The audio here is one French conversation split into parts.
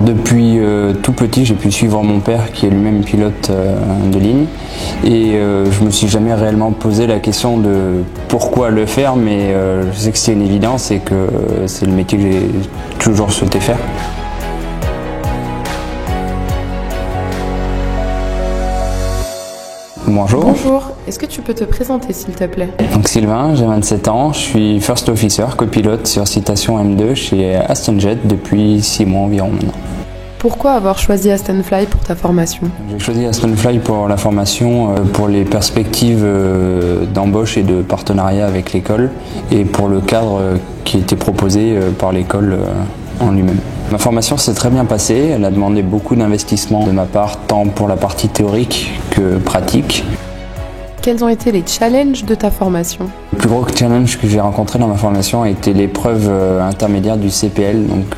Depuis tout petit, j'ai pu suivre mon père qui est lui-même pilote de ligne et je me suis jamais réellement posé la question de pourquoi le faire, mais je sais que c'est une évidence et que c'est le métier que j'ai toujours souhaité faire. Bonjour. Bonjour, est-ce que tu peux te présenter s'il te plaît? Donc Sylvain, j'ai 27 ans, je suis First Officer, copilote sur Citation M2 chez Aston Jet depuis 6 mois environ maintenant. Pourquoi avoir choisi Aston Fly pour ta formation? J'ai choisi Aston Fly pour la formation, pour les perspectives d'embauche et de partenariat avec l'école et pour le cadre qui était proposé par l'école en lui-même. Ma formation s'est très bien passée, elle a demandé beaucoup d'investissement de ma part, tant pour la partie théorique que pratique. Quels ont été les challenges de ta formation? Le plus gros challenge que j'ai rencontré dans ma formation a été l'épreuve intermédiaire du CPL, donc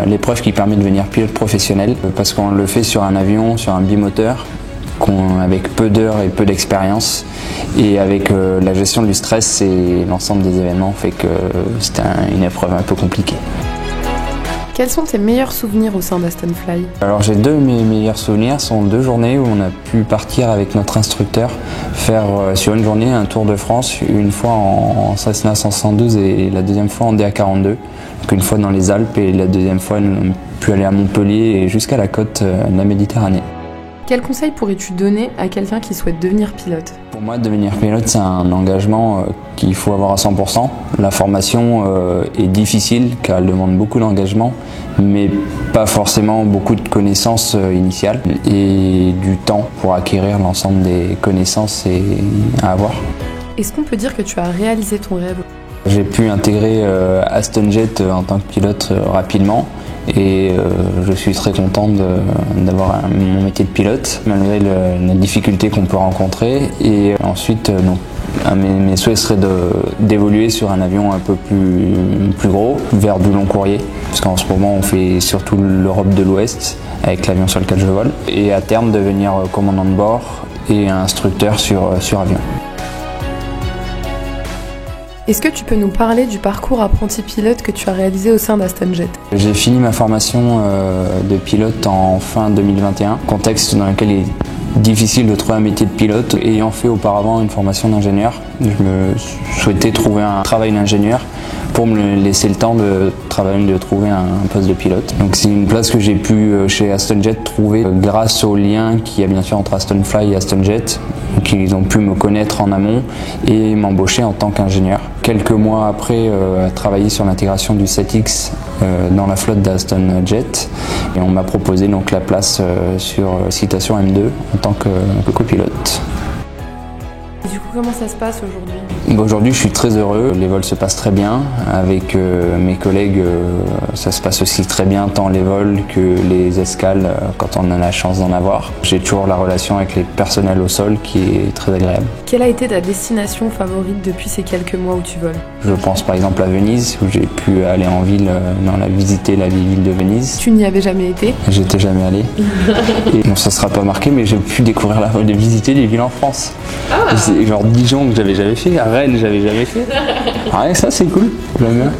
l'épreuve qui permet de devenir pilote professionnel, parce qu'on le fait sur un avion, sur un bimoteur, avec peu d'heures et peu d'expérience, et avec la gestion du stress et l'ensemble des événements fait que c'était une épreuve un peu compliquée. Quels sont tes meilleurs souvenirs au sein d'Aston Fly? Alors j'ai mes meilleurs souvenirs sont 2 journées où on a pu partir avec notre instructeur faire sur une journée un tour de France, une fois en Cessna 172 et la deuxième fois en DA42. Donc une fois dans les Alpes et la deuxième fois on a pu aller à Montpellier et jusqu'à la côte de la Méditerranée. Quel conseil pourrais-tu donner à quelqu'un qui souhaite devenir pilote? Pour moi, devenir pilote, c'est un engagement qu'il faut avoir à 100%. La formation est difficile car elle demande beaucoup d'engagement, mais pas forcément beaucoup de connaissances initiales et du temps pour acquérir l'ensemble des connaissances à avoir. Est-ce qu'on peut dire que tu as réalisé ton rêve? J'ai pu intégrer Aston Jet en tant que pilote rapidement et je suis très content d'avoir mon métier de pilote malgré les difficultés qu'on peut rencontrer. Et ensuite, mes souhaits seraient d'évoluer sur un avion un peu plus gros vers du long courrier, parce qu'en ce moment on fait surtout l'Europe de l'Ouest avec l'avion sur lequel je vole, et à terme devenir commandant de bord et instructeur sur avion. Est-ce que tu peux nous parler du parcours apprenti pilote que tu as réalisé au sein d'Aston Jet? J'ai fini ma formation de pilote en fin 2021, contexte dans lequel il est difficile de trouver un métier de pilote. Ayant fait auparavant une formation d'ingénieur, je me souhaitais trouver un travail d'ingénieur pour me laisser le temps de trouver un poste de pilote. Donc c'est une place que j'ai pu chez Aston Jet trouver grâce au lien qu'il y a bien sûr entre Aston Fly et Aston Jet. Donc ils ont pu me connaître en amont et m'embaucher en tant qu'ingénieur. Quelques mois après, travailler sur l'intégration du 7X dans la flotte d'Aston Jet, et on m'a proposé donc la place sur Citation M2 en tant que copilote. Et du coup, comment ça se passe aujourd'hui? Aujourd'hui, je suis très heureux. Les vols se passent très bien. Avec mes collègues, ça se passe aussi très bien, tant les vols que les escales, quand on a la chance d'en avoir. J'ai toujours la relation avec les personnels au sol qui est très agréable. Quelle a été ta destination favorite depuis ces quelques mois où tu voles? Je pense par exemple à Venise, où j'ai pu aller en ville, visiter la ville de Venise. Tu n'y avais jamais été? J'étais jamais allé. Et bon, ça sera pas marqué, mais j'ai pu découvrir de visiter des villes en France. Ah. Genre Dijon que j'avais jamais fait, à Rennes j'avais jamais fait. Ah ouais, ça c'est cool, j'aime bien.